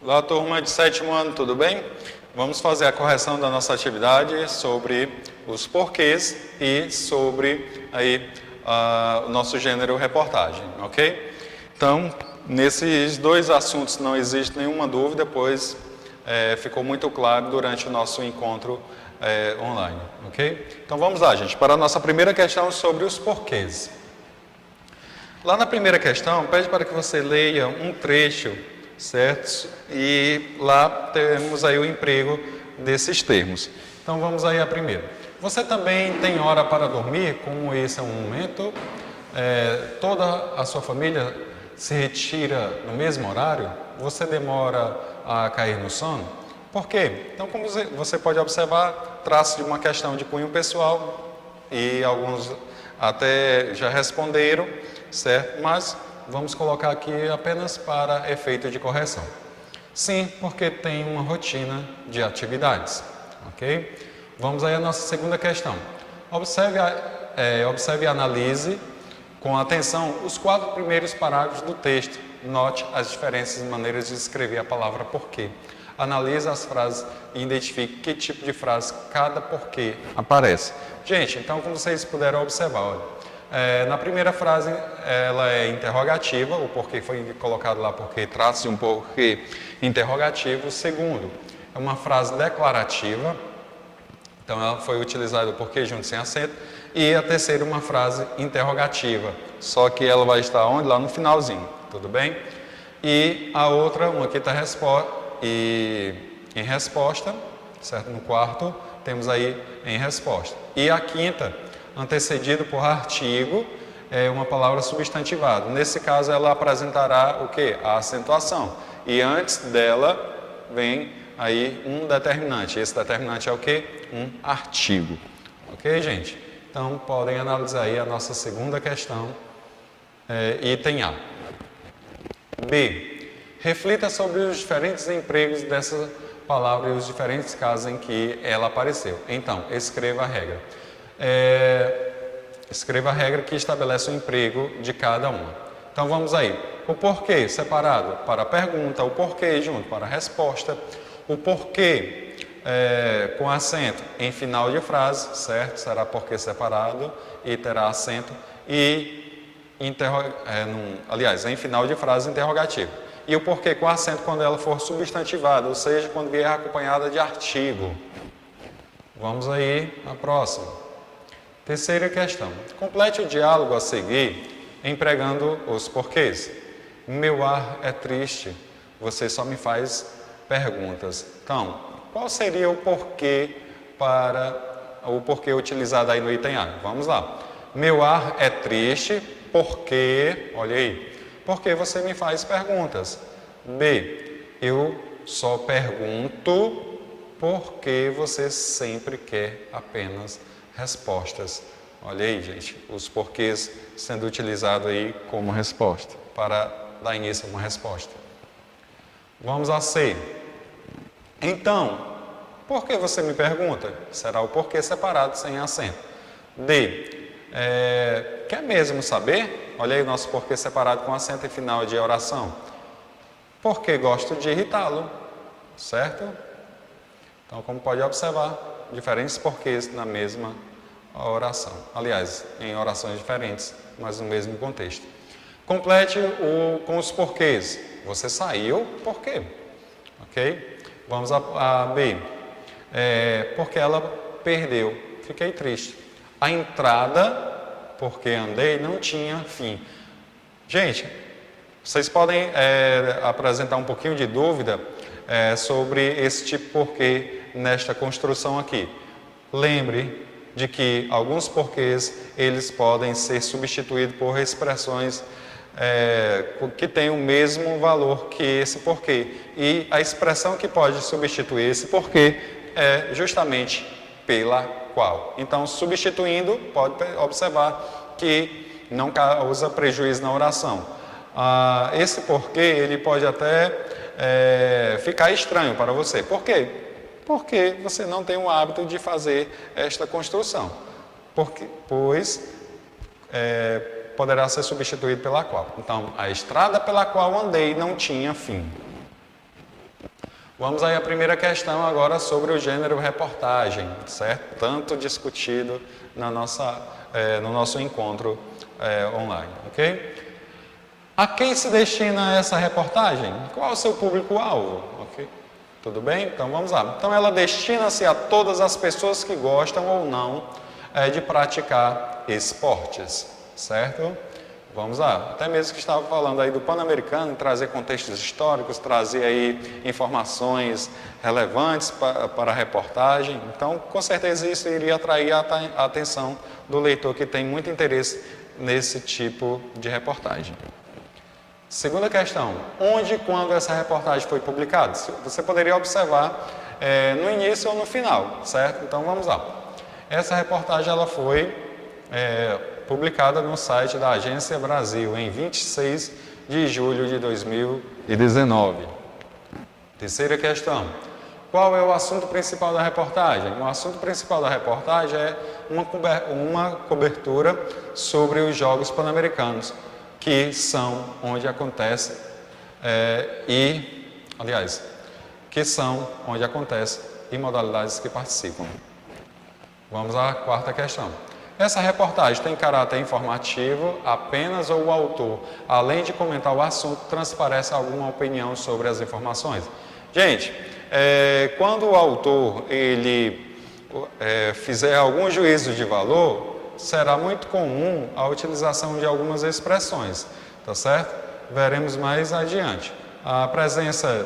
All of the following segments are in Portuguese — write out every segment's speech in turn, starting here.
Olá, turma de sétimo ano, tudo bem? Vamos fazer a correção da nossa atividade sobre os porquês e sobre aí, o nosso gênero reportagem, ok? Então, nesses dois assuntos não existe nenhuma dúvida, pois ficou muito claro durante o nosso encontro online, ok? Então vamos lá, gente, para a nossa primeira questão sobre os porquês. Lá na primeira questão, pede para que você leia um trecho, certo? E lá temos aí o emprego desses termos. Então vamos aí à primeira. Você também tem hora para dormir, como esse é um momento? Toda a sua família se retira no mesmo horário? Você demora a cair no sono? Por quê? Então, como você pode observar, trata-se de uma questão de cunho pessoal e alguns até já responderam, certo? Mas vamos colocar aqui apenas para efeito de correção. Sim, porque tem uma rotina de atividades, ok? Vamos aí à nossa segunda questão. Observe e analise com atenção os 4 primeiros parágrafos do texto. Note as diferentes maneiras de escrever a palavra porquê. Analise as frases e identifique que tipo de frase cada porquê aparece. Gente, então como vocês puderam observar, olha, na primeira frase ela é interrogativa, o porquê foi colocado lá porque trata-se de um porquê interrogativo. O segundo é uma frase declarativa, então ela foi utilizada o porquê junto sem acento. E a terceira uma frase interrogativa, só que ela vai estar onde? Lá no finalzinho, tudo bem? E a outra, uma aqui está em resposta, certo? No quarto, temos aí em resposta. E a quinta, antecedido por artigo, é uma palavra substantivada. Nesse caso, ela apresentará o quê? A acentuação. E antes dela, vem aí um determinante. Esse determinante é o quê? Um artigo. Ok, gente? Então, podem analisar aí a nossa segunda questão, item A. B. Reflita sobre os diferentes empregos dessa palavra e os diferentes casos em que ela apareceu. Então, escreva a regra. Escreva a regra que estabelece o emprego de cada uma. Então, vamos aí. O porquê separado para a pergunta, o porquê junto para a resposta, o porquê com acento em final de frase, certo? Será porquê separado e terá acento e em final de frase interrogativo. E o porquê com acento quando ela for substantivada, ou seja, quando vier acompanhada de artigo. Vamos aí à próxima. Terceira questão. Complete o diálogo a seguir empregando os porquês. Meu ar é triste, você só me faz perguntas. Então, qual seria o porquê utilizado aí no item A? Vamos lá. Meu ar é triste porque, olha aí, porque você me faz perguntas. B, eu só pergunto porque você sempre quer apenas respostas. Olha aí, gente, os porquês sendo utilizados aí como resposta, para dar início a uma resposta. Vamos a C. Então, por que você me pergunta? Será o porquê separado sem acento. D. Quer mesmo saber? Olha aí o nosso porquê separado com acento em final de oração. Porque gosto de irritá-lo, certo? Então, como pode observar, diferentes porquês na mesma oração. Aliás, em orações diferentes, mas no mesmo contexto. Complete com os porquês. Você saiu, por quê? Ok? Vamos a B. Porque ela perdeu. Fiquei triste. A entrada, porque andei, não tinha fim. Gente, vocês podem apresentar um pouquinho de dúvida sobre esse tipo de porquê nesta construção aqui. Lembre de que alguns porquês eles podem ser substituídos por expressões que têm o mesmo valor que esse porquê. E a expressão que pode substituir esse porquê é justamente pela qual. Então, substituindo, pode observar que não causa prejuízo na oração. Esse porquê, ele pode até ficar estranho para você. Por quê? Porque você não tem o hábito de fazer esta construção. Pois poderá ser substituído pela qual. Então, a estrada pela qual andei não tinha fim. Vamos aí à primeira questão agora sobre o gênero reportagem, certo? Tanto discutido no nosso encontro online, ok? A quem se destina essa reportagem? Qual é o seu público-alvo? Ok? Tudo bem? Então vamos lá. Então ela destina-se a todas as pessoas que gostam ou não de praticar esportes, certo? Vamos lá. Até mesmo que estava falando aí do Pan-Americano, trazer contextos históricos, trazer aí informações relevantes para a reportagem. Então, com certeza isso iria atrair a atenção do leitor que tem muito interesse nesse tipo de reportagem. Segunda questão, onde e quando essa reportagem foi publicada? Você poderia observar no início ou no final, certo? Então vamos lá. Essa reportagem ela foi publicada no site da Agência Brasil em 26 de julho de 2019. Terceira questão, qual é o assunto principal da reportagem? O assunto principal da reportagem é uma cobertura sobre os Jogos Pan-Americanos, que são onde acontece e modalidades que participam. Vamos à quarta questão. Essa reportagem tem caráter informativo apenas ou o autor, além de comentar o assunto, transparece alguma opinião sobre as informações? Gente, quando o autor ele fizer algum juízo de valor, será muito comum a utilização de algumas expressões, tá certo? Veremos mais adiante. A presença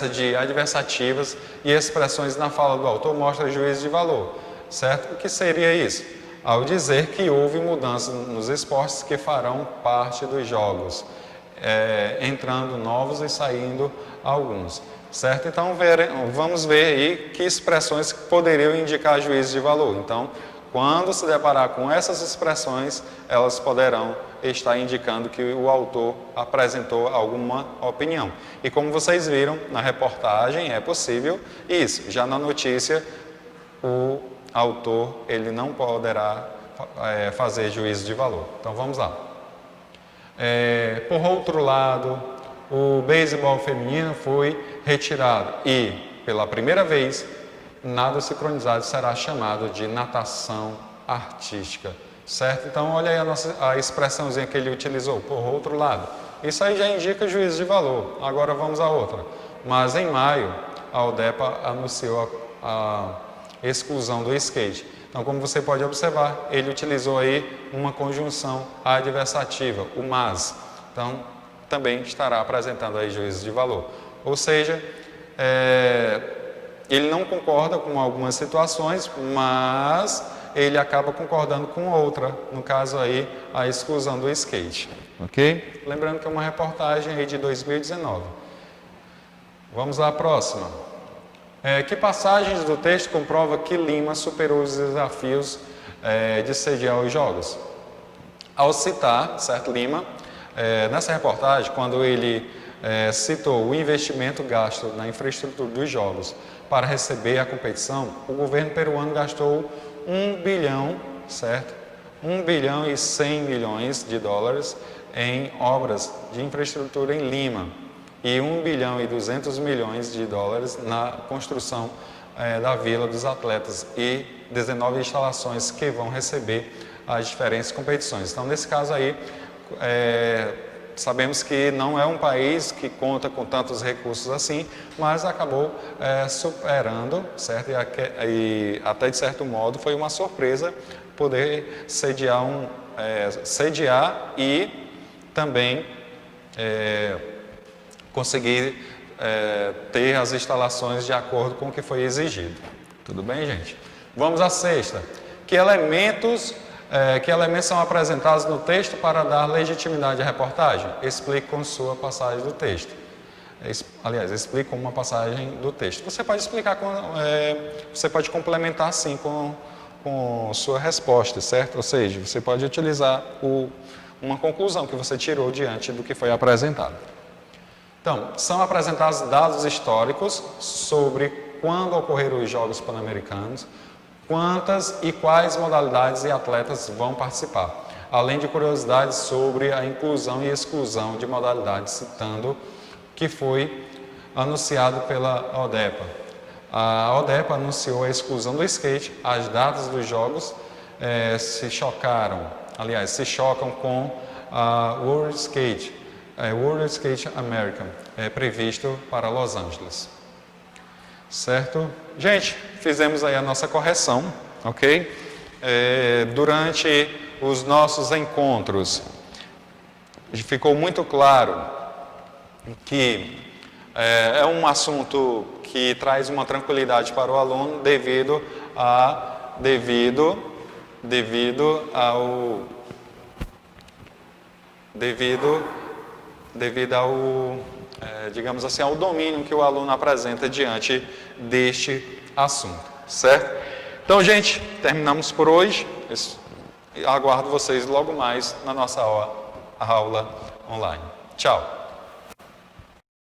de adversativas e expressões na fala do autor mostra juízo de valor, certo? O que seria isso? Ao dizer que houve mudanças nos esportes que farão parte dos jogos, entrando novos e saindo alguns, certo? Então vamos ver aí que expressões poderiam indicar juízo de valor. Então, quando se deparar com essas expressões, elas poderão estar indicando que o autor apresentou alguma opinião. E como vocês viram na reportagem, é possível isso. Já na notícia, o autor ele não poderá fazer juízo de valor. Então vamos lá. Por outro lado, o beisebol feminino foi retirado e, pela primeira vez, nado sincronizado será chamado de natação artística, certo? Então, olha aí a expressãozinha que ele utilizou, por outro lado. Isso aí já indica juízo de valor. Agora vamos a outra. Mas em maio, a ODEPA anunciou a exclusão do skate. Então, como você pode observar, ele utilizou aí uma conjunção adversativa, o mas. Então, também estará apresentando aí juízo de valor. Ou seja, ele não concorda com algumas situações, mas ele acaba concordando com outra, no caso aí, a exclusão do skate, ok? Lembrando que é uma reportagem aí de 2019. Vamos lá à próxima. Que passagens do texto comprova que Lima superou os desafios de sediar os Jogos? Ao citar, certo, Lima, nessa reportagem, quando ele citou o investimento gasto na infraestrutura dos Jogos para receber a competição, o governo peruano gastou 1 bilhão, certo? 1 bilhão e 100 milhões de dólares em obras de infraestrutura em Lima e 1 bilhão e 200 milhões de dólares na construção da Vila dos Atletas e 19 instalações que vão receber as diferentes competições. Então, nesse caso aí, sabemos que não é um país que conta com tantos recursos assim, mas acabou superando, certo? E até de certo modo foi uma surpresa poder sediar e também conseguir ter as instalações de acordo com o que foi exigido. Tudo bem, gente? Vamos à sexta. Que elementos são apresentados no texto para dar legitimidade à reportagem? Explique com sua passagem do texto. Aliás, explique com uma passagem do texto. Você pode explicar, você pode complementar sim com sua resposta, certo? Ou seja, você pode utilizar uma conclusão que você tirou diante do que foi apresentado. Então, são apresentados dados históricos sobre quando ocorreram os Jogos Pan-Americanos, quantas e quais modalidades e atletas vão participar, além de curiosidades sobre a inclusão e exclusão de modalidades, citando que foi anunciado pela ODEPA. A ODEPA anunciou a exclusão do skate, as datas dos jogos se chocam com a World Skate America, previsto para Los Angeles. Certo? Gente, fizemos aí a nossa correção, ok? Durante os nossos encontros, ficou muito claro que é um assunto que traz uma tranquilidade para o aluno devido ao, digamos assim, ao domínio que o aluno apresenta diante deste assunto, certo? Então, gente, terminamos por hoje. Aguardo vocês logo mais na nossa aula online. Tchau!